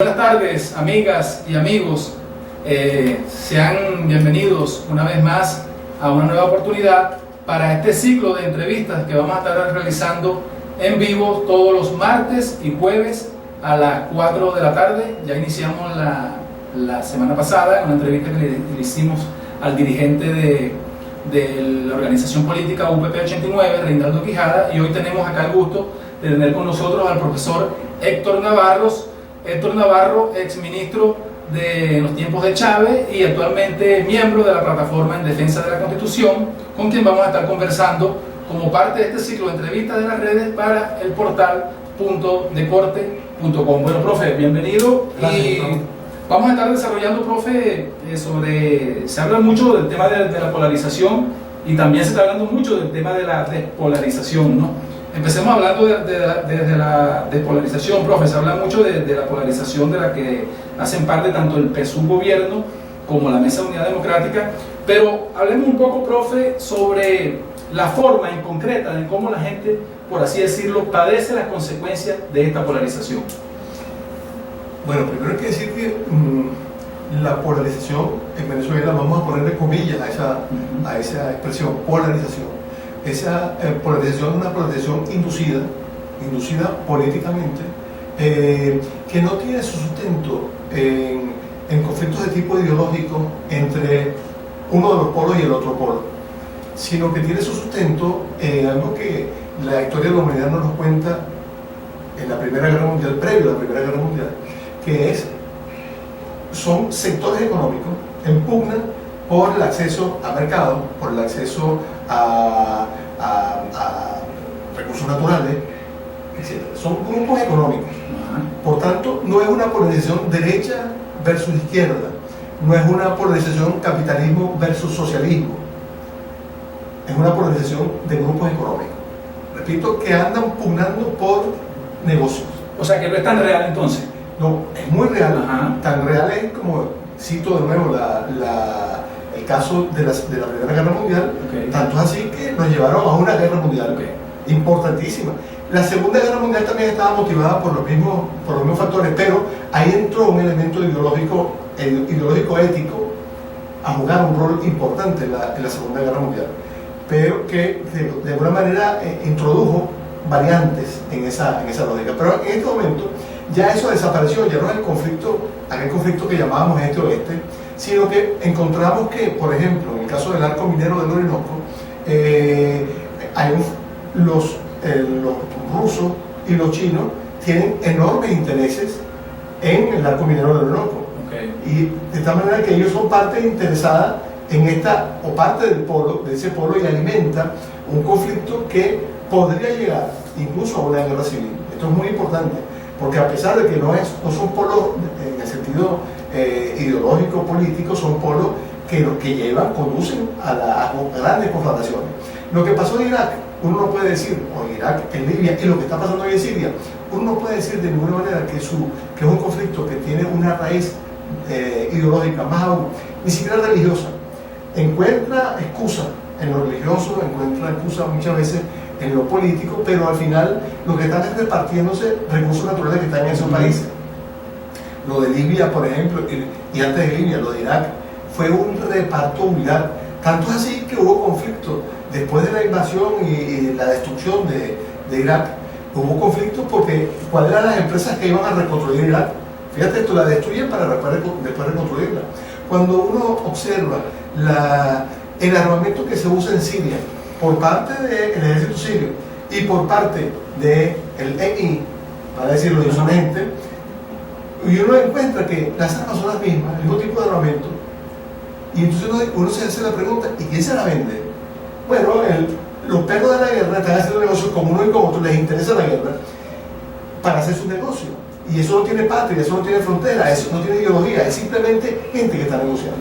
Buenas tardes, amigas y amigos. Sean bienvenidos una vez más a una nueva oportunidad para este ciclo de entrevistas que vamos a estar realizando en vivo todos los martes y jueves a las 4 de la tarde. Ya iniciamos la semana pasada en una entrevista que le hicimos al dirigente de la organización política UPP 89, Reinaldo Quijada, y hoy tenemos acá el gusto de tener con nosotros al profesor Héctor Navarro, exministro de los tiempos de Chávez y actualmente miembro de la plataforma en defensa de la Constitución, con quien vamos a estar conversando como parte de este ciclo de entrevistas de las redes para el portal puntodecorte.com. Bueno, profe, bienvenido. Gracias, y vamos a estar desarrollando, profe, se habla mucho del tema de la polarización y también se está hablando mucho del tema de la despolarización, ¿no? Empecemos hablando de la despolarización, profe. Se habla mucho de la polarización de la que hacen parte tanto el PSUV gobierno como la Mesa de Unidad Democrática, pero hablemos un poco, profe, sobre la forma en concreta de cómo la gente, por así decirlo, padece las consecuencias de esta polarización. Bueno, primero hay que decir que la polarización en Venezuela, vamos a ponerle comillas a esa expresión, polarización. Esa polarización es una polarización inducida políticamente, que no tiene su sustento en conflictos de tipo ideológico entre uno de los polos y el otro polo, sino que tiene su sustento en algo que la historia de la humanidad nos cuenta en la Primera Guerra Mundial, previo a la Primera Guerra Mundial, que son sectores económicos en pugna por el acceso a mercado, por el acceso a recursos naturales, etc. Son grupos económicos. Por tanto, no es una polarización derecha versus izquierda, no es una polarización capitalismo versus socialismo, es una polarización de grupos económicos. Repito, que andan pugnando por negocios. O sea, que no es tan real entonces. No, es muy real. Tan real es como, cito de nuevo el caso de la Primera Guerra Mundial, tanto es así que nos llevaron a una guerra mundial importantísima. La Segunda Guerra Mundial también estaba motivada por los mismos factores, pero ahí entró un elemento ideológico ético a jugar un rol importante en la Segunda Guerra Mundial, pero que de alguna manera introdujo variantes en esa lógica. Pero en este momento ya eso desapareció, ya no es aquel conflicto que llamábamos este-oeste, sino que encontramos que, por ejemplo, en el caso del arco minero del Orinoco, los rusos y los chinos tienen enormes intereses en el arco minero del Orinoco. Y de tal manera que ellos son parte interesada en parte de ese polo, y alimenta un conflicto que podría llegar incluso a una guerra civil. Esto es muy importante, porque a pesar de que no son polos en el sentido ideológico, político, son polos que conducen a grandes confrontaciones. Lo que pasó en Irak, uno no puede decir, o en Irak, en Libia, y lo que está pasando hoy en Siria, uno no puede decir de ninguna manera que es un conflicto que tiene una raíz ideológica, más aún, ni siquiera religiosa. Encuentra excusa en lo religioso, encuentra excusa muchas veces en lo político, pero al final lo que están es repartiéndose recursos naturales que están en esos países. Lo de Libia, por ejemplo, y antes de Libia, lo de Irak, fue un reparto unidad. Tanto es así que hubo conflicto después de la invasión y la destrucción de Irak. Hubo conflicto porque ¿cuáles eran las empresas que iban a reconstruir Irak? Fíjate, esto la destruyen para después reconstruirla. Cuando uno observa el armamento que se usa en Siria por parte del ejército sirio y por parte del EI, para decirlo diferente, y uno encuentra que las armas son las mismas, el mismo tipo de armamento, y entonces uno se hace la pregunta, ¿y quién se la vende? Bueno, los perros de la guerra están haciendo negocios con uno y con otro, les interesa la guerra para hacer su negocio, y eso no tiene patria, eso no tiene frontera, eso no tiene ideología, es simplemente gente que está negociando,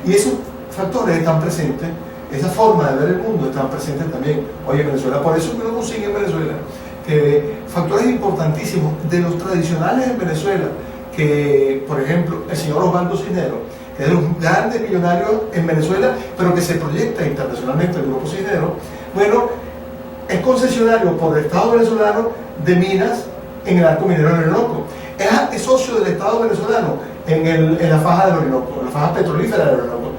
y esos factores están presentes. Esa forma de ver el mundo está presente también hoy en Venezuela. Por eso uno consigue en Venezuela que factores importantísimos de los tradicionales en Venezuela, que por ejemplo el señor Osvaldo Cisneros, que es de los grandes millonarios en Venezuela, pero que se proyecta internacionalmente el Grupo Cisneros, bueno, es concesionario por el Estado venezolano de minas en el arco minero del Orinoco. es socio del Estado venezolano en la faja del Orinoco, en la faja petrolífera del Orinoco.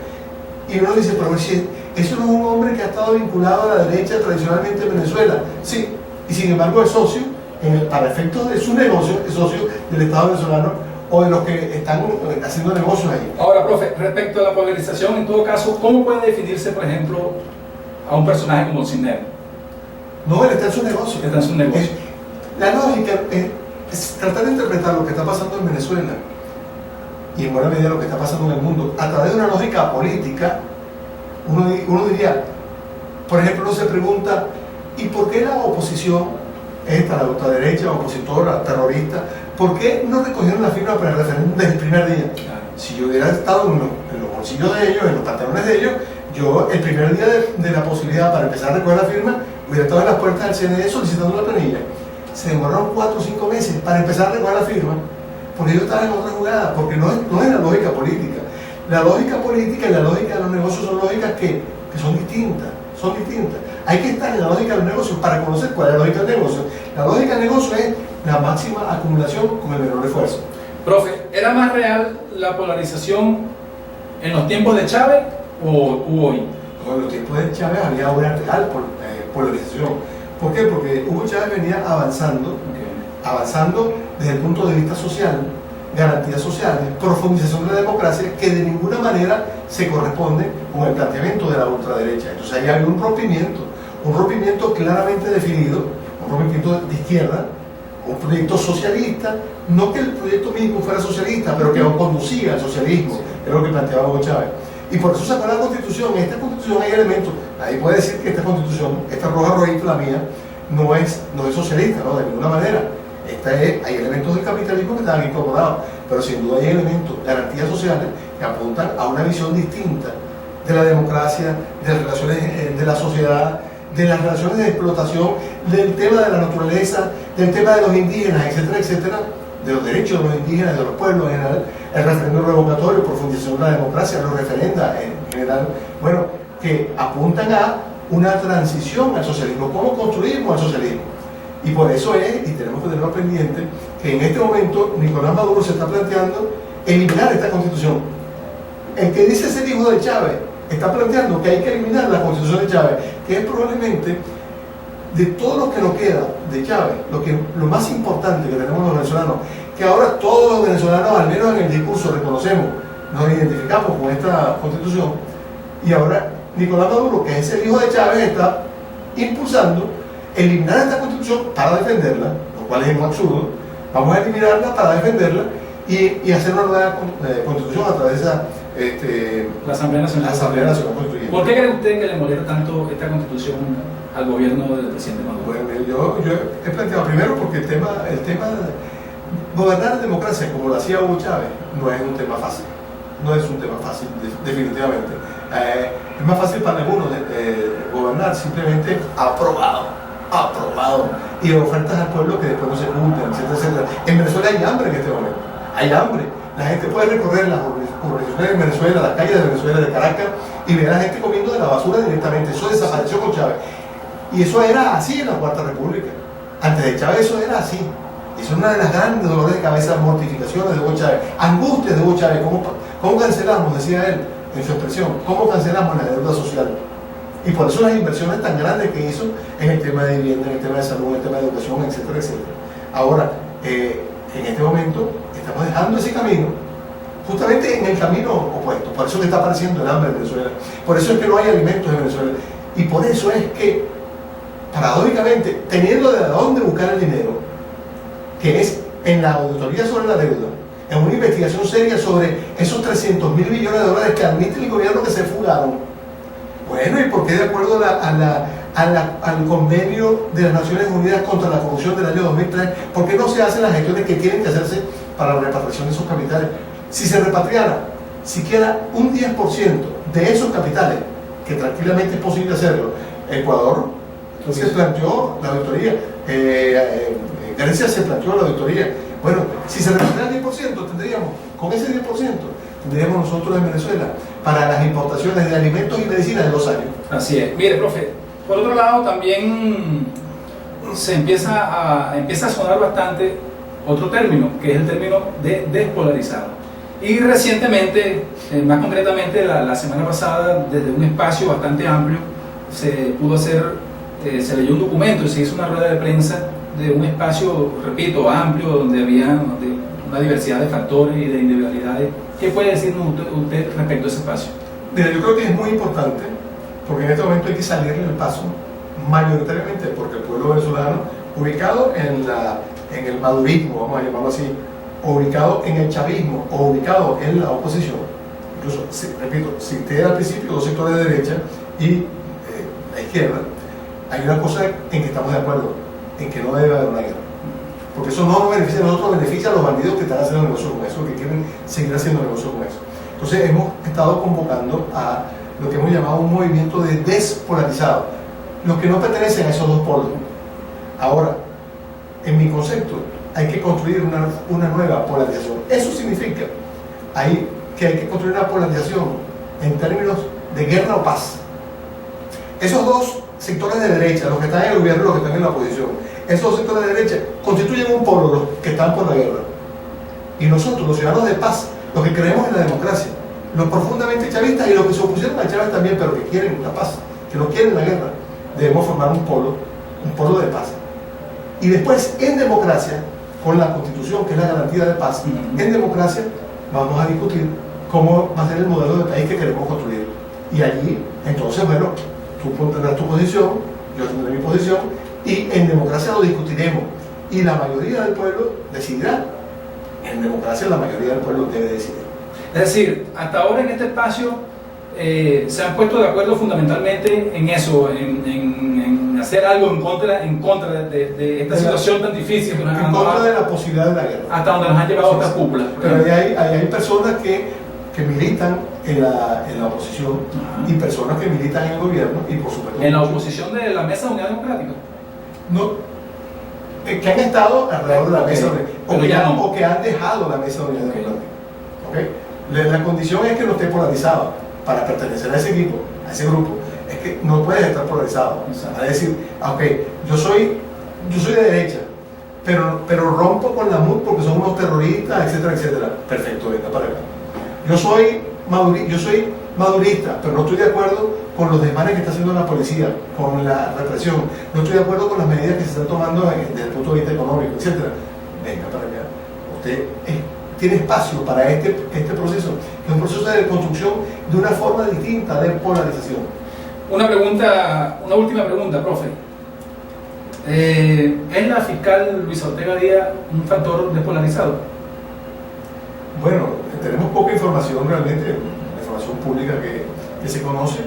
Y uno dice, pero si eso no es un hombre que ha estado vinculado a la derecha tradicionalmente en Venezuela. Sí, y sin embargo es socio, para efectos de su negocio, es socio del Estado venezolano o de los que están haciendo negocios ahí. Ahora, profe, respecto a la polarización, en todo caso, ¿cómo puede definirse, por ejemplo, a un personaje como Cisneros? No, él está en su negocio. Está en su negocio. La lógica es tratar de interpretar lo que está pasando en Venezuela y en buena medida lo que está pasando en el mundo a través de una lógica política. Uno diría, por ejemplo, uno se pregunta, ¿y por qué la oposición, la ultraderecha, opositora, terrorista, por qué no recogieron la firma para el referéndum desde el primer día? Si yo hubiera estado en los bolsillos de ellos, en los pantalones de ellos, yo el primer día de la posibilidad para empezar a recoger la firma, hubiera estado en las puertas del CNE solicitando la planilla. Se demoraron 4 o 5 meses para empezar a recoger la firma, porque ellos estaban en otra jugada, porque no es la lógica política. La lógica política y la lógica de los negocios son lógicas que son distintas, Hay que estar en la lógica de los negocios para conocer cuál es la lógica del negocio. La lógica del negocio es la máxima acumulación con el menor esfuerzo. Profe, ¿era más real la polarización en los tiempos de Chávez o hoy? No, en los tiempos de Chávez había una real polarización. ¿Por qué? Porque Hugo Chávez venía avanzando desde el punto de vista social, garantías sociales, profundización de la democracia, que de ninguna manera se corresponde con el planteamiento de la ultraderecha. Entonces ahí había un rompimiento claramente definido, un rompimiento de izquierda, un proyecto socialista, no que el proyecto mismo fuera socialista, pero que conducía al socialismo, es lo que planteaba Hugo Chávez. Y por eso sacó la Constitución. En esta Constitución hay elementos, ahí puede decir que esta Constitución, esta roja rojita, la mía, no es socialista, ¿no? De ninguna manera. Hay elementos del capitalismo que están incorporados, pero sin duda hay elementos, garantías sociales, que apuntan a una visión distinta de la democracia, de las relaciones de la sociedad, de las relaciones de explotación, del tema de la naturaleza, del tema de los indígenas, etcétera, etcétera, de los derechos de los indígenas, de los pueblos en general, el referéndum revocatorio, profundización de la democracia, los referendas en general, bueno, que apuntan a una transición al socialismo. ¿Cómo construimos el socialismo? Y por eso y tenemos que tenerlo pendiente, que en este momento Nicolás Maduro se está planteando eliminar esta Constitución. El que dice ser hijo de Chávez está planteando que hay que eliminar la Constitución de Chávez, que es probablemente, de todo lo que nos queda de Chávez, lo más importante que tenemos los venezolanos, que ahora todos los venezolanos, al menos en el discurso, reconocemos, nos identificamos con esta Constitución, y ahora Nicolás Maduro, que es el hijo de Chávez, está impulsando eliminar esta Constitución para defenderla, lo cual es un absurdo. Vamos a eliminarla para defenderla y hacer una nueva Constitución a través de la Asamblea Nacional Constituyente. ¿Por qué cree usted que le molesta tanto esta Constitución al gobierno del presidente Maduro? Bueno, yo he planteado primero porque el tema de gobernar en democracia como lo hacía Hugo Chávez no es un tema fácil. No es un tema fácil, definitivamente. Es más fácil para algunos gobernar simplemente aprobado y ofertas al pueblo que después no se cumplen, etcétera, etcétera. En Venezuela hay hambre en este momento, hay hambre. La gente puede recorrer las urbanizaciones de Venezuela, las calles de Venezuela, de Caracas, y ver a la gente comiendo de la basura directamente. Eso desapareció con Chávez. Y eso era así en la Cuarta República. Antes de Chávez eso era así. Eso es una de las grandes dolores de cabeza, mortificaciones de Hugo Chávez, angustias de Hugo Chávez. ¿Cómo cancelamos, decía él en su expresión, cómo cancelamos la deuda social? Y por eso las inversiones tan grandes que hizo en el tema de vivienda, en el tema de salud, en el tema de educación, etcétera, etcétera. Ahora, en este momento estamos dejando ese camino, justamente en el camino opuesto. Por eso que está apareciendo el hambre en Venezuela. Por eso es que no hay alimentos en Venezuela. Y por eso es que, paradójicamente, teniendo de dónde buscar el dinero, que es en la auditoría sobre la deuda, en una investigación seria sobre esos 300.000 millones de dólares que admite el gobierno que se fugaron. Bueno, ¿y por qué de acuerdo al convenio de las Naciones Unidas contra la corrupción del año 2003, por qué no se hacen las gestiones que tienen que hacerse para la repatriación de esos capitales? Si se repatriara siquiera un 10% de esos capitales, que tranquilamente es posible hacerlo, Ecuador se planteó la auditoría, Grecia se planteó la auditoría. Bueno, si se repatriara el 10%, tendríamos, con ese 10%, tendríamos nosotros en Venezuela para las importaciones de alimentos y medicinas de 2 años. Así es. Mire, profe, por otro lado también se empieza a sonar bastante otro término, que es el término de despolarizado. Y recientemente, más concretamente la semana pasada, desde un espacio bastante amplio, se leyó un documento y se hizo una rueda de prensa de un espacio, repito, amplio, donde había una diversidad de factores y de individualidades. ¿Qué puede decirnos usted respecto a ese espacio? Mira, yo creo que es muy importante, porque en este momento hay que salirle el paso, mayoritariamente porque el pueblo venezolano, ubicado en el madurismo, vamos a llamarlo así, o ubicado en el chavismo, o ubicado en la oposición, incluso, repito, cité al principio dos sectores de derecha y la izquierda, hay una cosa en que estamos de acuerdo, en que no debe haber una guerra. Porque eso no nos beneficia a nosotros, beneficia a los bandidos que están haciendo negocio con eso, que quieren seguir haciendo negocio con eso. Entonces hemos estado convocando a lo que hemos llamado un movimiento de despolarizado, los que no pertenecen a esos dos polos. Ahora, en mi concepto, hay que construir una nueva polarización. Eso significa que hay que construir una polarización en términos de guerra o paz. Esos dos sectores de derecha, los que están en el gobierno y los que están en la oposición, esos dos sectores de derecha constituyen un polo, los que están por la guerra. Y nosotros, los ciudadanos de paz, los que creemos en la democracia, los profundamente chavistas y los que se opusieron a Chávez también, pero que quieren la paz, que no quieren la guerra, debemos formar un polo de paz. Y después, en democracia, con la Constitución, que es la garantía de paz, en democracia vamos a discutir cómo va a ser el modelo de país que queremos construir. Y allí, entonces, bueno, tú pondrás tu posición, yo tendré mi posición, y en democracia lo discutiremos. Y la mayoría del pueblo decidirá. En democracia la mayoría del pueblo debe decidir. Es decir, hasta ahora en este espacio se han puesto de acuerdo fundamentalmente en eso, en hacer algo en contra de esta situación tan difícil. En contra de la posibilidad de la guerra. Hasta donde nos han llevado estas cúpulas. Pero hay personas que militan en la oposición y personas que militan en el gobierno y por supuesto... En la oposición de la Mesa de Unidad Democrática. No, que han estado alrededor de la mesa o que han dejado la Mesa de Unidad Democrática. ¿Okay? La condición es que no esté polarizado para pertenecer a ese equipo, a ese grupo. Es que no puedes estar polarizado. Es decir, yo soy de derecha, pero rompo con la MUD porque son unos terroristas, etcétera, etcétera. Perfecto, venga para acá. Yo soy madurista, pero no estoy de acuerdo con los desmanes que está haciendo la policía, con la represión. No estoy de acuerdo con las medidas que se están tomando desde el punto de vista económico, etcétera. Venga para acá. Usted tiene espacio para este proceso, que es un proceso de construcción de una forma distinta de polarización. Una última pregunta, profe. ¿Es la fiscal Luisa Ortega Díaz un factor despolarizado? Bueno, tenemos poca información realmente, la información pública que se conoce.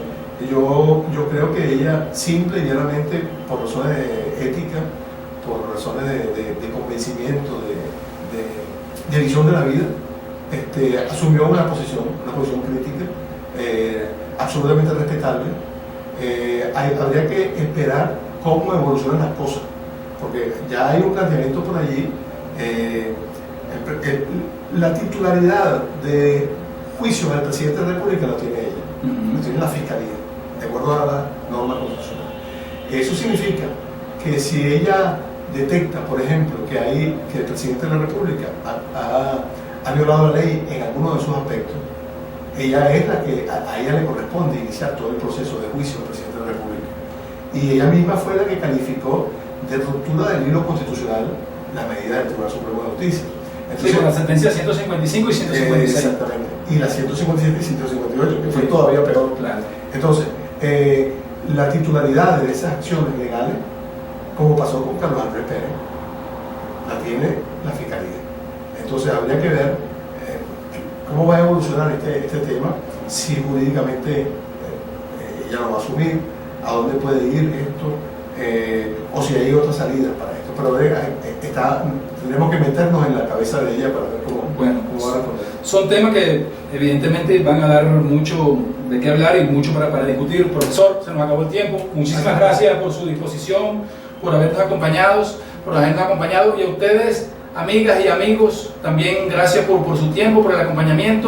Yo creo que ella simple y llanamente, por razones de ética, por razones de convencimiento, de visión de la vida, asumió una posición crítica, absolutamente respetable. Habría que esperar cómo evolucionan las cosas, porque ya hay un planteamiento por allí. La titularidad de juicio del presidente de la República la tiene ella, la tiene la Fiscalía, de acuerdo a la norma constitucional. Eso significa que si ella detecta, por ejemplo, que el presidente de la República ha violado la ley en alguno de sus aspectos, ella es la que a ella le corresponde iniciar todo el proceso de juicio del presidente de la República. Y ella misma fue la que calificó de ruptura del hilo constitucional la medida del Tribunal Supremo de Justicia. Entonces, con la sentencia 155 y 156. Exactamente. Y la 157 y 158, que fue todavía peor. Claro. Entonces, la titularidad de esas acciones legales, como pasó con Carlos Andrés Pérez, la tiene la Fiscalía. Entonces, habría que ver cómo va a evolucionar este tema, si jurídicamente ella lo va a asumir, a dónde puede ir esto, o si hay otras salidas para esto. Pero tendremos que meternos en la cabeza de ella para ver cómo va a responder. Son temas que evidentemente van a dar mucho de qué hablar y mucho para discutir. Profesor, se nos acabó el tiempo. Muchísimas gracias por su disposición, por habernos acompañado, y a ustedes, amigas y amigos, también gracias por su tiempo, por el acompañamiento.